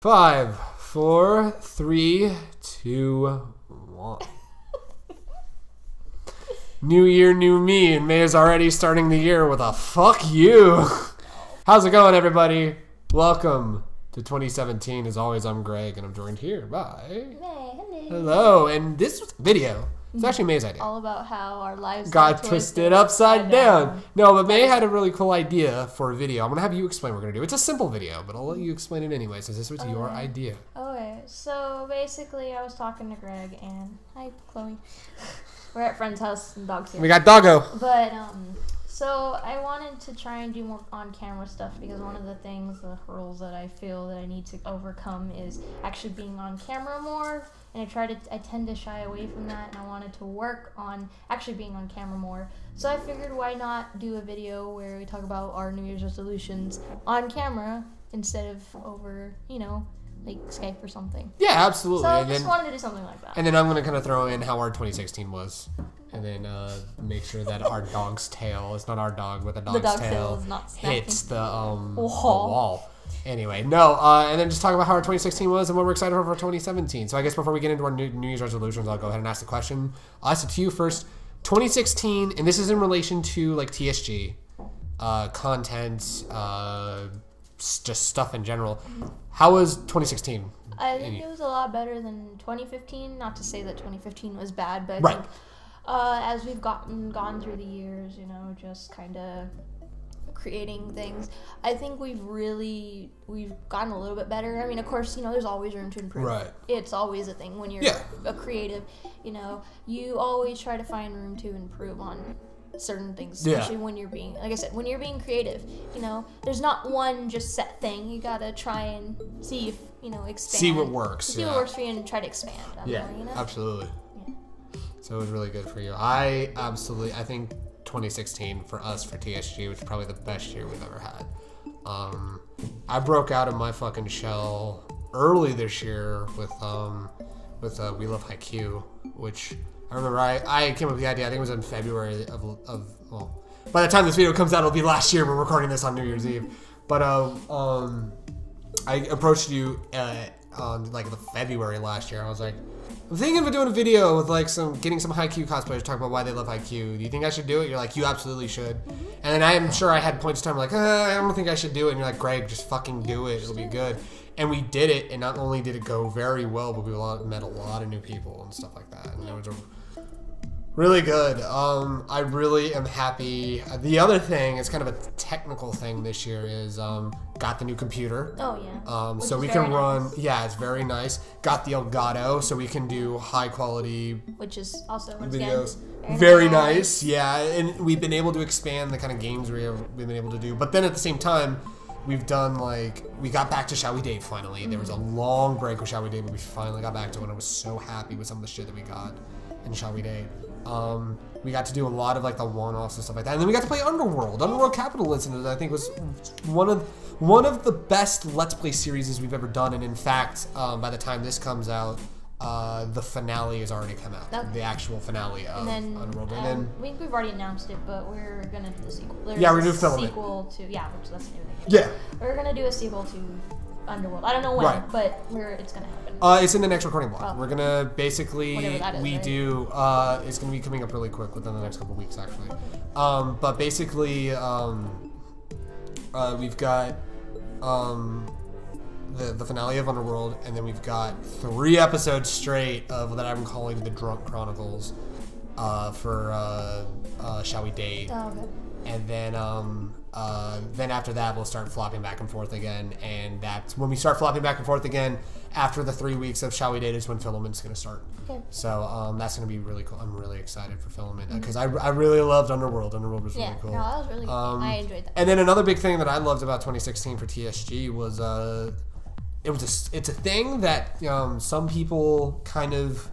5, 4, 3, 2, 1. New year, new me, and May is already starting the year with a fuck you. How's it going, everybody? Welcome to 2017. As always, I'm Greg, and I'm joined here by May. Hello, and this video, it's actually May's idea. All about how our lives got twisted upside down. No, but May had a really cool idea for a video. I'm going to have you explain what we're going to do. It's a simple video, but I'll let you explain it anyway, since this was your idea. Okay, so basically I was talking to Greg and... Hi, Chloe. We're at friend's house and dog's here. We got Doggo. But, so I wanted to try and do more on-camera stuff because one of the things, the hurdles that I feel that I need to overcome is actually being on camera more. And I tend to shy away from that, and I wanted to work on actually being on camera more. So I figured, why not do a video where we talk about our New Year's resolutions on camera instead of over, like Skype or something. Yeah, absolutely. So I just wanted to do something like that. And then I'm going to kind of throw in how our 2016 was. And then make sure that our dog's tail, it's not our dog, but the dog's tail is not hits the wall. Anyway, and then just talk about how our 2016 was and what we're excited for 2017. So I guess before we get into our New Year's resolutions, I'll go ahead and ask the question. I'll ask it to you first. 2016, and this is in relation to like TSG, content, just stuff in general. How was 2016? I think it was a lot better than 2015. Not to say that 2015 was bad, but I think as we've gone through the years, just kind of creating things, I think we've gotten a little bit better. I mean, of course, there's always room to improve. Right. It's always a thing when you're a creative. You always try to find room to improve on certain things, especially when you're being, like I said, when you're being creative. There's not one just set thing. You gotta try and see if expand. See what works. See what works for you and try to expand. Absolutely. Yeah. So it was really good for you. I think 2016 for us, for TSG, was probably the best year we've ever had. I broke out of my fucking shell early this year with We Love Haiku, which I remember I came up with the idea. I think it was in February well, by the time this video comes out, it'll be last year. We're recording this on New Year's Eve, but I approached you on like the February last year. I was like, I'm thinking of doing a video with like getting some Haiku cosplayers to talk about why they love Haiku. Do you think I should do it? You're like, you absolutely should. And then I am sure I had points of time like, I don't think I should do it. And you're like, Greg, just fucking do it. It'll be good. And we did it. And not only did it go very well, but we met a lot of new people and stuff like that. And it was really good. I really am happy. The other thing, it's kind of a technical thing this year, is got the new computer. Oh yeah. So we can run. Nice. Yeah, it's very nice. Got the Elgato, so we can do high quality. Which is also videos. Very nice. Yeah, and we've been able to expand the kind of games we've been able to do. But then at the same time, we've done we got back to Shall We Date finally. Mm-hmm. There was a long break with Shall We Date, but we finally got back to it. And I was so happy with some of the shit that we got in Shall We Date. We got to do a lot of like the one-offs and stuff like that, and then we got to play Underworld. Underworld Capitalism, I think, was one of the best Let's Play series we've ever done. And in fact, by the time this comes out, the finale has already come out. Okay. The actual finale of Underworld. And then we've already announced it, but we're gonna do the sequel. We're gonna film it. Which that's the new thing. Yeah. We're gonna do a sequel to Underworld. I don't know when, but it's gonna happen. It's in the next recording block. We're gonna basically it's gonna be coming up really quick within the next couple weeks, actually. But basically, we've got the finale of Underworld, and then we've got 3 episodes straight of that I'm calling the Drunk Chronicles for Shall We Date. Oh, okay. And then after that, we'll start flopping back and forth again. And that's when we start flopping back and forth again. After the 3 weeks of Shall We Date is when Filament's going to start. Okay. So that's going to be really cool. I'm really excited for Filament because I really loved Underworld. Underworld was really cool. Yeah, that was really good. I enjoyed that. And then another big thing that I loved about 2016 for TSG was it's a thing that some people kind of,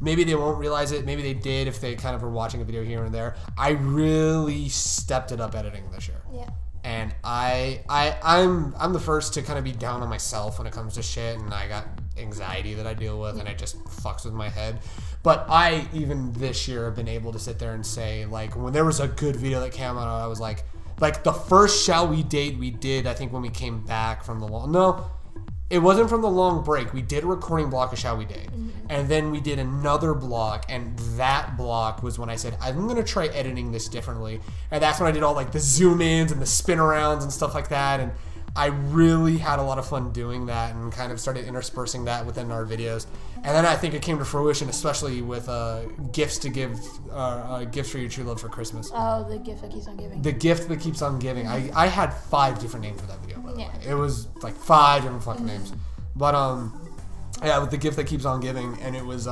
maybe they won't realize it. Maybe they did if they kind of were watching a video here and there. I really stepped it up editing this year. Yeah. And I'm the first to kind of be down on myself when it comes to shit, and I got anxiety that I deal with, and it just fucks with my head. But I, even this year, have been able to sit there and say, like, when there was a good video that came out, I was like the first Shall We Date we did, I think when we came back from the It wasn't from the long break. We did a recording block of Shall We Date. Mm-hmm. And then we did another block, and that block was when I said, I'm going to try editing this differently. And that's when I did all like the zoom ins and the spin arounds and stuff like that. And I really had a lot of fun doing that and kind of started interspersing that within our videos. And then I think it came to fruition, especially with gifts to give, gifts for your true love for Christmas. Oh, the gift that keeps on giving. The gift that keeps on giving. I had 5 different names for that video, by the way. Yeah. It was like 5 different fucking names. But yeah, with the gift that keeps on giving, and it was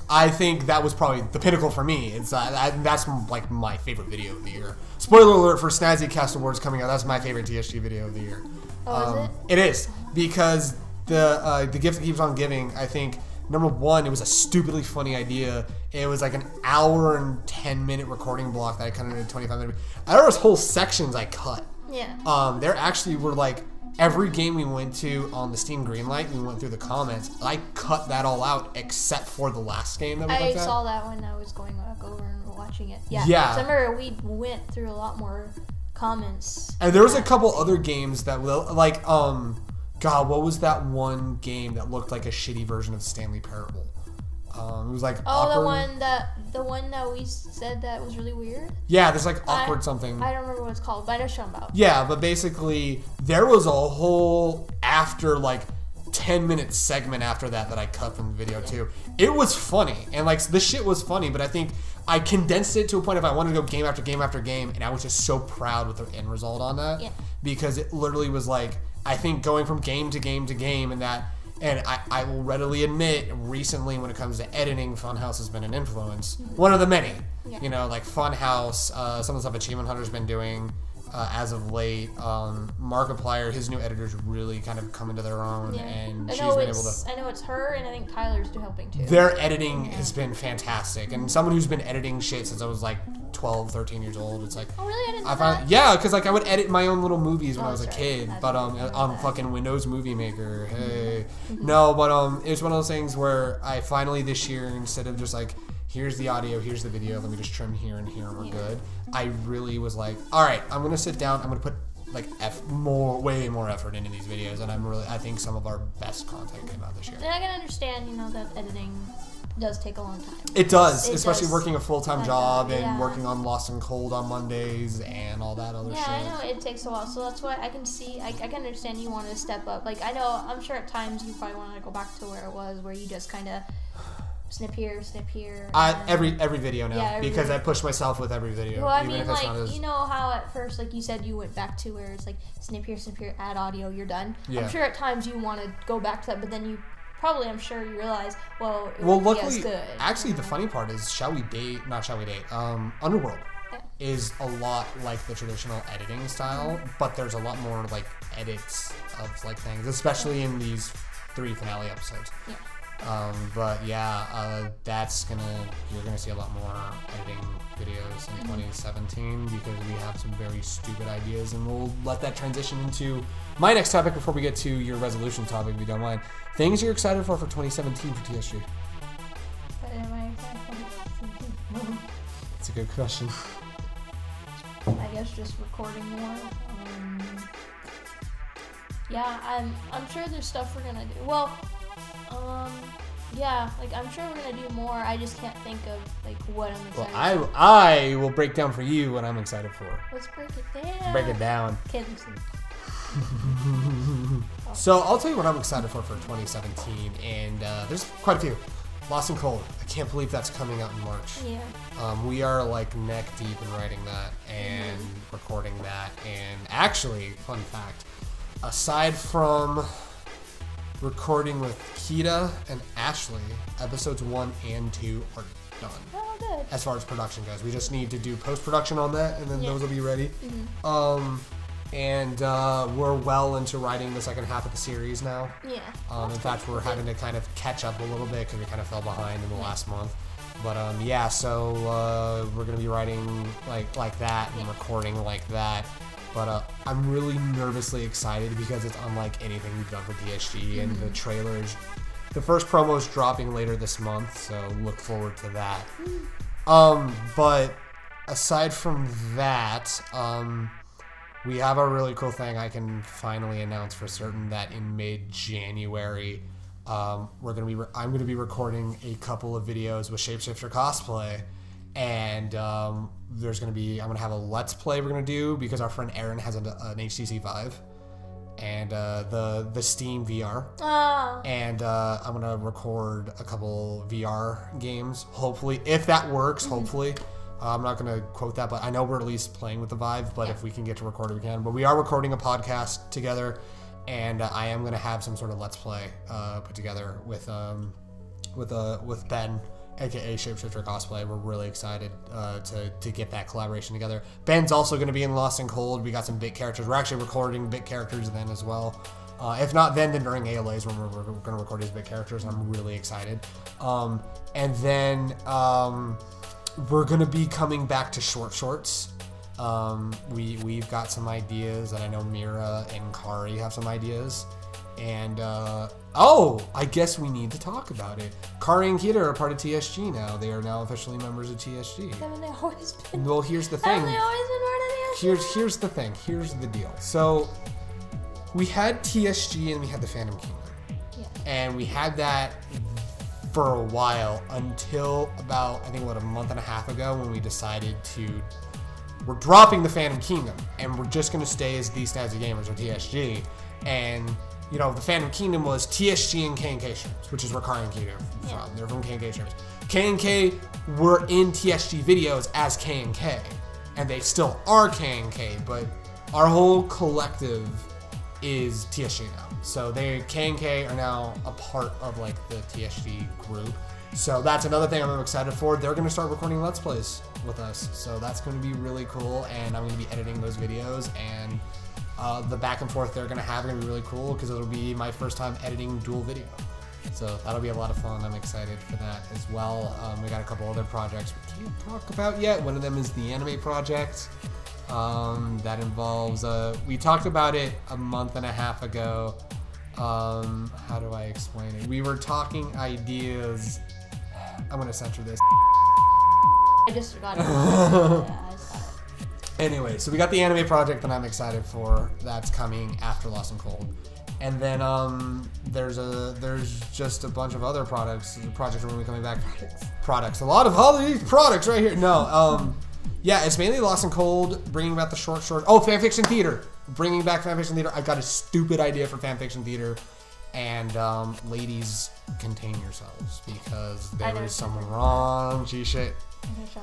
I think that was probably the pinnacle for me. It's that's like my favorite video of the year. Spoiler alert for Snazzy Cast Awards coming out. That's my favorite TSG video of the year. Oh, is it? It is, because the gift that keeps on giving, I think, number one, it was a stupidly funny idea. It was like an hour and 10-minute recording block that I cut into 25 minutes. There was whole sections I cut. Yeah. There actually were like every game we went to on the Steam Greenlight, we went through the comments. I cut that all out except for the last game that we I looked at. saw that when I was going back over and watching it. Yeah. Yeah. So I remember we went through a lot more comments. And there was a couple other games that like God, what was that one game that looked like a shitty version of Stanley Parable? It was like awkward. the one that we said that was really weird. Yeah, there's like awkward something. I don't remember what it's called, but I know what you're talking about. Yeah, but basically there was a whole after like 10-minute segment after that I cut from the video too. It was funny, and like this shit was funny, but I think I condensed it to a point if I wanted to go game after game after game, and I was just so proud with the end result on that. Yeah. Because it literally was like, I think going from game to game to game, and I will readily admit, recently when it comes to editing, Funhouse has been an influence. One of the many. Yeah. You know, like Funhouse, some of the stuff Achievement Hunter's been doing as of late. Markiplier, his new editors really kind of come into their own, Yeah. and I she's know been able to... I know it's her, and I think Tyler's helping too. Their editing has been fantastic, and someone who's been editing shit since I was like 12, 13 years old, it's like... Oh, really? I didn't know that? Yeah, because like I would edit my own little movies when I was a that's kid, right. but on fucking Windows Movie Maker. Hey, no, but it's one of those things where I finally this year, instead of just like, here's the audio, here's the video, let me just trim here and here and we're good, I really was like, all right, I'm gonna sit down, I'm gonna put like way more effort into these videos, and I think some of our best content came out this year. And I can understand, that editing does take a long time. It does, It especially does. working a full-time Like, job and yeah. working on Lost and Cold on Mondays and all that other shit. Yeah, I know it takes a while, so that's why I can understand you want to step up. Like, I'm sure at times you probably want to go back to where it was, where you just kind of snip here. Every video now, Yeah, because I push myself with every video. Well, I even mean, if it's like, not as... you know how at first, like you said, you went back to where it's like snip here, add audio, you're done. Yeah. I'm sure at times you want to go back to that, but then you probably, I'm sure you realize, well, it Well, won't be as luckily, good. actually, the funny part is, Underworld Yeah. is a lot like the traditional editing style, but there's a lot more like edits of like things, especially in these 3 finale episodes. Yeah. But yeah, you're gonna see a lot more editing videos in 2017 because we have some very stupid ideas, and we'll let that transition into my next topic before we get to your resolution topic, if you don't mind. Things you're excited for 2017 for TSG. But am I excited? That's a good question. I guess just recording more. Yeah, I'm sure there's stuff we're gonna do. Well, yeah, like I'm sure we're gonna do more. I just can't think of like what I'm excited Well, I will break down for you what I'm excited for. Let's break it down. Break it down. Kids. So I'll tell you what I'm excited for 2017, and there's quite a few. Lost and Cold. I can't believe that's coming out in March. Yeah. We are like neck deep in writing that and recording that, and actually, fun fact, aside from recording with Kita and Ashley, episodes 1 and 2 are done. Oh, good. As far as production goes, we just need to do post-production on that, and then Yeah. those will be ready. And we're well into writing the second half of the series now. Yeah. In fact, we're having to kind of catch up a little bit because we kind of fell behind in the last month. But yeah, so we're gonna be writing like that and recording like that. But I'm really nervously excited because it's unlike anything we've done for TSG, and the trailers. The first promo is dropping later this month, so look forward to that. But aside from that, we have a really cool thing I can finally announce for certain that in mid-January, I'm gonna be recording a couple of videos with Shapeshifter Cosplay, and I'm gonna have a Let's Play we're gonna do because our friend Aaron has an HTC Vive and the Steam VR, and I'm gonna record a couple VR games. Hopefully, if that works, hopefully. I'm not going to quote that, but I know we're at least playing with the Vive, but if we can get to record it, we can. But we are recording a podcast together, and I am going to have some sort of Let's Play put together with Ben, aka Shapeshifter Cosplay. We're really excited to get that collaboration together. Ben's also going to be in Lost and Cold. We got some bit characters. We're actually recording bit characters then as well. If not then during ALAs when we're going to record his bit characters. I'm really excited. And then... we're going to be coming back to shorts. We've got some ideas, and I know Mira and Kari have some ideas. And, I guess we need to talk about it. Kari and Kita are part of TSG now. They are now officially members of TSG. Haven't they always been? Well, here's the thing. Haven't they always been part of TSG? Here's the thing. Here's the deal. So, we had TSG and we had the Phantom Kingdom. Yeah. And we had that for a while until about, I think, a month and a half ago when we decided we're dropping the Phantom Kingdom and we're just going to stay as These Snazzy Gamers or TSG. And, the Phantom Kingdom was TSG and K&K Streams, which is where Kari and Kita are from. They're from K&K Streams. K&K were in TSG videos as K&K, and they still are K&K, but our whole collective is TSG now. So K&K are now a part of the TSG group. So that's another thing I'm excited for. They're going to start recording Let's Plays with us. So that's going to be really cool. And I'm going to be editing those videos. And the back and forth they're going to have are going to be really cool because it'll be my first time editing dual video. So that'll be a lot of fun. I'm excited for that as well. We got a couple other projects we can't talk about yet. One of them is the anime project. That involves, we talked about it a month and a half ago. How do I explain it? We were talking ideas. I'm going to censor this. I just forgot it. Yeah, I just got it. Anyway, so we got the anime project that I'm excited for. That's coming after Lost and Cold. And then there's just a bunch of other projects are going to be coming back. Products. A lot of all these products right here. No, yeah, it's mainly Lost and Cold, bringing back the short. Oh, fanfiction theater. Bringing back fanfiction theater. I got a stupid idea for fanfiction theater. And ladies, contain yourselves because there is some raunchy shit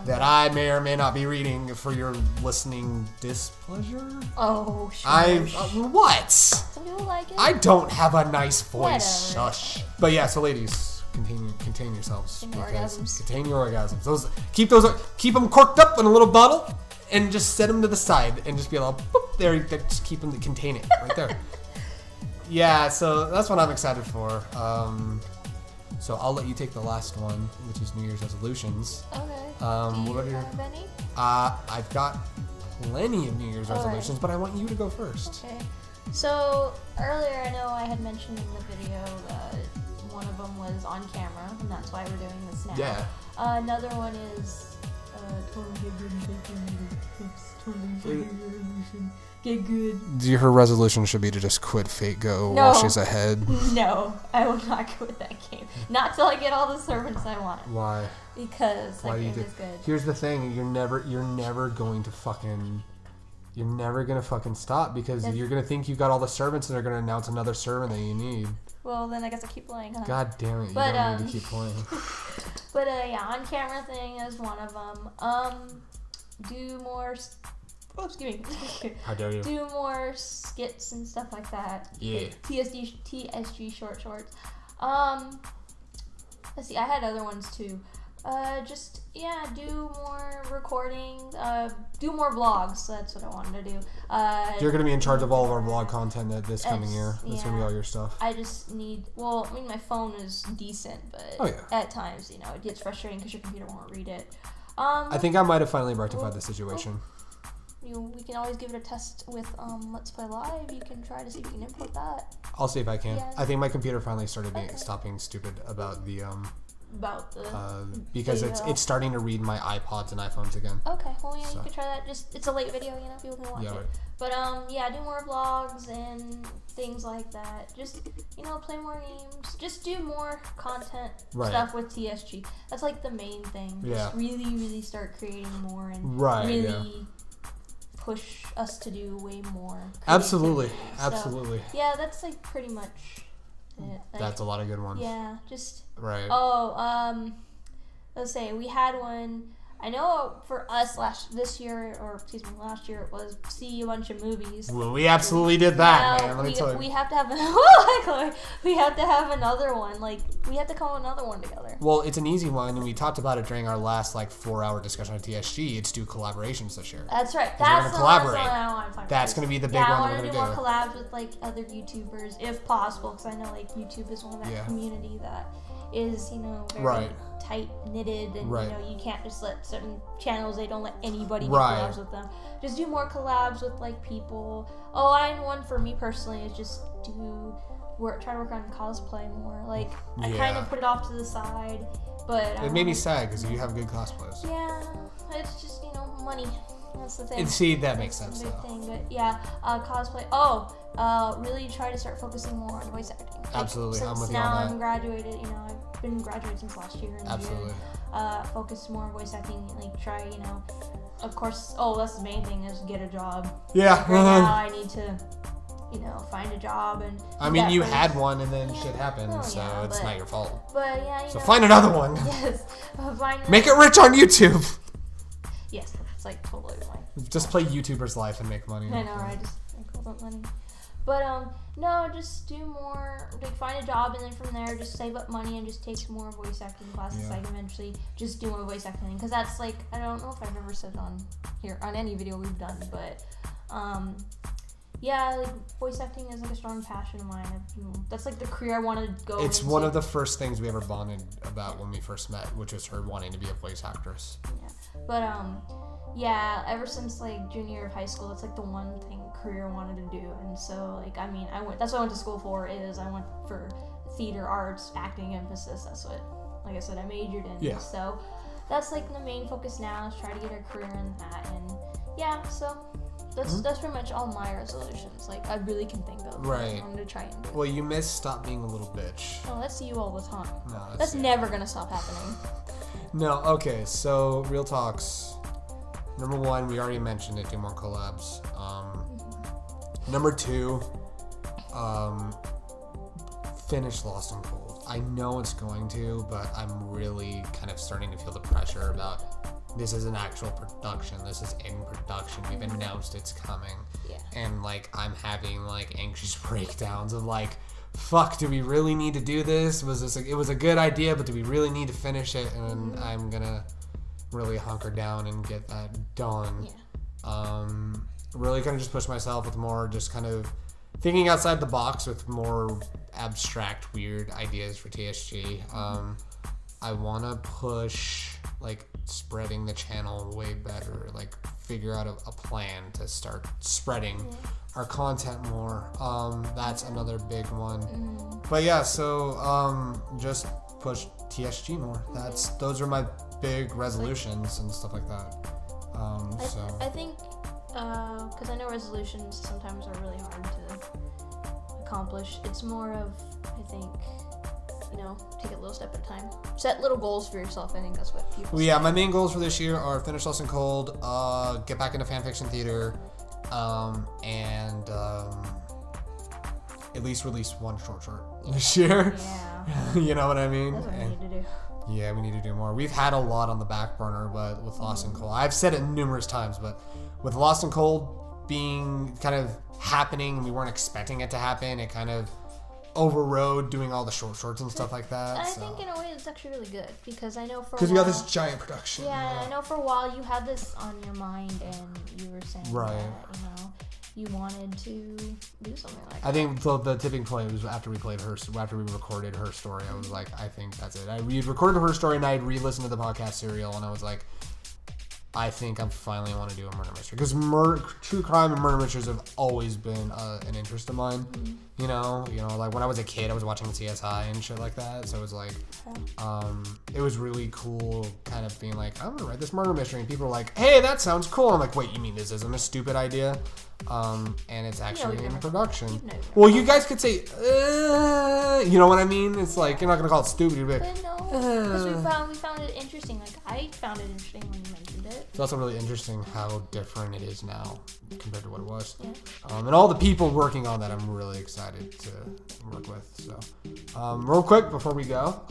that I may or may not be reading for your listening displeasure. Oh, sure. What? Some people like it. I don't have a nice voice. Whatever. Shush. But yeah, so ladies, contain yourselves. Contain your orgasms. Keep them corked up in a little bottle and just set them to the side and just be like, boop, there. Just keep them, contain it right there. Yeah, so that's what I'm excited for. So I'll let you take the last one, which is New Year's resolutions. Okay. Do you have any? I've got plenty of New Year's resolutions, but I want you to go first. Okay. So earlier, I know I had mentioned in the video that one of them was on camera, and that's why we're doing this now. Yeah. Another one is totally get good and get good. Her resolution should be to just quit Fate Go while she's ahead. No, I will not quit that game. Not till I get all the servants I want. Why? Because that game is good. Here's the thing: you're never going to fucking stop because you're gonna think you got all the servants and they're gonna announce another servant that you need. Well, then I guess I keep playing, huh? God damn it! You don't need to keep playing. But yeah, on camera thing is one of them. Do more. Oh, excuse me. How dare you? Do more skits and stuff like that. Yeah. Like TSG shorts. Let's see. I had other ones too. Do more recording. Do more vlogs. That's what I wanted to do. You're gonna be in charge of all of our vlog content this coming year. That's gonna be all your stuff. I just need. Well, I mean, my phone is decent, but at times, it gets frustrating because your computer won't read it. I think I might have finally rectified the situation. We can always give it a test with Let's Play Live. You can try to see if you can import that. I'll see if I can. Yeah. I think my computer finally started stopping stupid about about the because video. it's starting to read my iPods and iPhones again. Okay, well, yeah, you could try that. Just it's a late video, people can watch it. Right. But yeah, do more vlogs and things like that. Just play more games. Just do more content stuff with TSG. That's like the main thing. Yeah. Just really, really start creating more and really push us to do way more. Absolutely. So, yeah, that's like pretty much it. That's a lot of good ones. Yeah, just right. Oh, let's say we had one. I know for us last year it was see a bunch of movies. Well, we absolutely did that, man. Let me tell you. We have to have we have to have another one. Like we have to come up with another one together. Well, it's an easy one, and we talked about it during our last 4-hour discussion on TSG. It's do collaborations this year. That's right. That's the collaborate. One I want to talk That's going to be the big one we're going to do. I want to do more collabs with other YouTubers if possible, because I know YouTube is one of that community that is very tight knitted, and you can't just let certain channels, they don't let anybody do collabs with them. Just do more collabs with people. One for me personally is just try to work on cosplay more. I kind of put it off to the side, but it made me sad because you have good cosplays. Yeah, it's just money. That's the thing. And see, that makes sense. Big thing, but yeah, cosplay. Really try to start focusing more on voice acting. Absolutely, since I'm with you now on that. I'm graduated. I've been graduated since last year. Absolutely. Focus more on voice acting. Try. Of course. That's the main thing is get a job. Yeah. Right now I need to. Find a job and. I mean, you had one and then shit happened, so it's not your fault. But yeah. So find another one. Yes. Make it rich on YouTube. Yes, that's totally fine. Just play YouTuber's life and make money. I know, right? Just want money. But no, just do more. Find a job and then from there, just save up money and just take some more voice acting classes. Eventually, just do more voice acting because that's I don't know if I've ever said on here on any video we've done, but yeah, voice acting is a strong passion of mine. That's the career I wanted to go into. It's one of the first things we ever bonded about when we first met, which was her wanting to be a voice actress. Yeah, but yeah, ever since junior year of high school, it's the one career I wanted to do, and so I went. That's what I went to school for. I went for theater arts, acting emphasis. That's what, like I said, I majored in. Yeah. So that's the main focus now is try to get a career in that, and yeah, so. That's pretty much all my resolutions. I really can think of. Right. I'm gonna try and do. Well, you missed stop being a little bitch. Oh, that's you all the time. No, that's never gonna stop happening. No. Okay. So real talks. Number 1, we already mentioned it. Do more collabs. Number 2, finish Lost and Cold. I know it's going to, but I'm really kind of starting to feel the pressure about. This is an actual production. This is in production. We've announced it's coming. Yeah. And I'm having anxious breakdowns of fuck, do we really need to do this? It was a good idea, but do we really need to finish it? And I'm gonna really hunker down and get that done. Yeah. Really kind of just push myself with more just kind of thinking outside the box with more abstract, weird ideas for TSG. I want to push spreading the channel way better, figure out a plan to start spreading our content more. That's another big one. But yeah, so just push TSG more. Those are my big resolutions and stuff like that. I think because I know resolutions sometimes are really hard to accomplish. It's more of, I think, take it a little step at a time. Set little goals for yourself. I think that's what people say. Yeah, my main goals for this year are finish Lost and Cold, get back into fanfiction theater, and at least release one short this year. Yeah. You know what I mean? That's what we need to do. Yeah, we need to do more. We've had a lot on the back burner, but with Lost and Cold, I've said it numerous times, but with Lost and Cold being kind of happening, we weren't expecting it to happen. It kind of overrode doing all the shorts and stuff like that. I think in a way it's actually really good because I know for because we got this giant production. Yeah, I know for a while you had this on your mind and you were saying that you wanted to do something like that. I think the tipping point was after we recorded her story. I was like, I think that's it. We recorded her story and I had re-listened to the podcast serial and I was like, I think I finally want to do a murder mystery because true crime and murder mysteries have always been an interest of mine. You know, like when I was a kid, I was watching CSI and shit like that. So it was like, it was really cool, kind of being like, I'm gonna write this murder mystery, and people are like, hey, that sounds cool. I'm like, wait, you mean this isn't a stupid idea? And it's actually in production. Well, you guys could say, you know what I mean? It's like you're not gonna call it stupid. You're like, because we found it interesting. Like I found it interesting when you mentioned it. It's also really interesting how different it is now compared to what it was. Yeah. And all the people working on that, I'm really excited to work with. So, real quick before we go,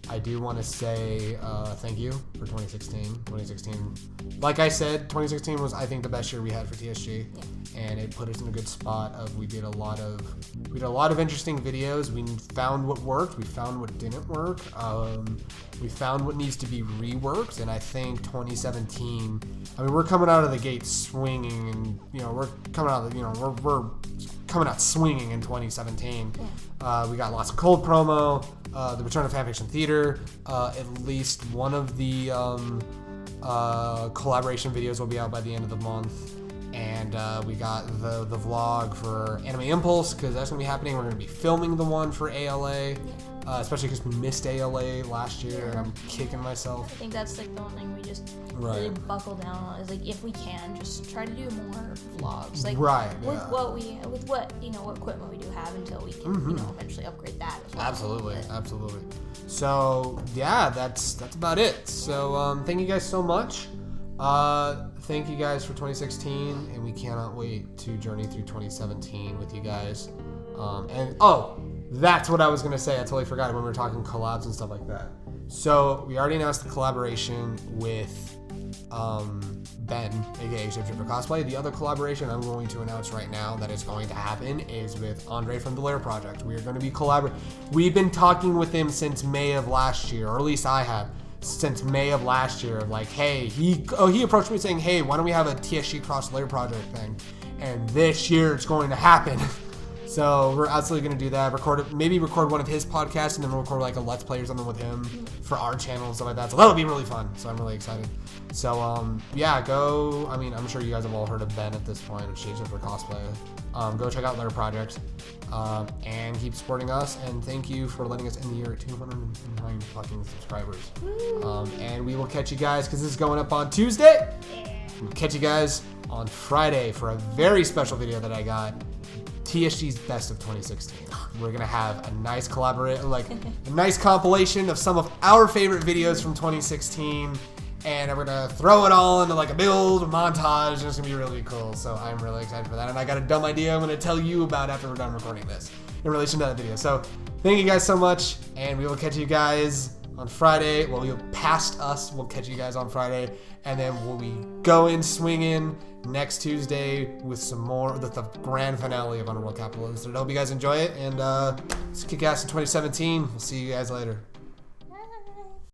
I do want to say thank you for 2016. 2016, like I said, 2016 was, I think, the best year we had for TSG, and it put us in a good spot. We did a lot of interesting videos. We found what worked. We found what didn't work. We found what needs to be reworked, and I think 2017. I mean, we're coming out of the gate swinging, and we're coming out. We're coming out swinging in 2017. We got lots of cold promo. The return of Affirmation Theater. At least one of the collaboration videos will be out by the end of the month. And we got the vlog for Anime Impulse, because that's going to be happening. We're going to be filming the one for ALA, especially because we missed ALA last year, and I'm kicking myself. I think that's like the one thing we just really buckle down on, is like, if we can, just try to do more vlogs. Like with what equipment we do have, until we can eventually upgrade that as well. Absolutely. So yeah, that's about it. So thank you guys so much. Thank you guys for 2016, and we cannot wait to journey through 2017 with you guys. That's what I was gonna say. I totally forgot when we were talking collabs and stuff like that. So we already announced the collaboration with Ben, aka Shapeshifter Cosplay. The other collaboration I'm going to announce right now that is going to happen is with Andre from the Lair Project. We are going to be collaborating. We've been talking with him since May of last year, or at least I have. Since May of last year, like, hey, he approached me saying, hey, why don't we have a TSG Cross Lair Project thing? And this year it's going to happen. So we're absolutely going to do that. Record one of his podcasts, and then we'll record like a Let's Play or something with him for our channel and stuff like that. So that'll be really fun. So I'm really excited. So yeah, go. I mean, I'm sure you guys have all heard of Ben at this point, of Shapeshifter Cosplay. Go check out Lair Project, and keep supporting us. And thank you for letting us end the year at 209 fucking subscribers. And we will catch you guys, because this is going up on Tuesday. We'll catch you guys on Friday for a very special video that I got. TSG's Best of 2016. We're going to have a nice a nice compilation of some of our favorite videos from 2016, and we're going to throw it all into like a big old montage, and it's going to be really cool. So I'm really excited for that, and I got a dumb idea I'm going to tell you about after we're done recording this in relation to that video. So thank you guys so much, and we will catch you guys on Friday. Well, you'll past us. We'll catch you guys on Friday, and then we'll be going swinging next Tuesday with some more, the grand finale of Underworld Capital. So I hope you guys enjoy it, and let's kick ass in 2017. We'll see you guys later.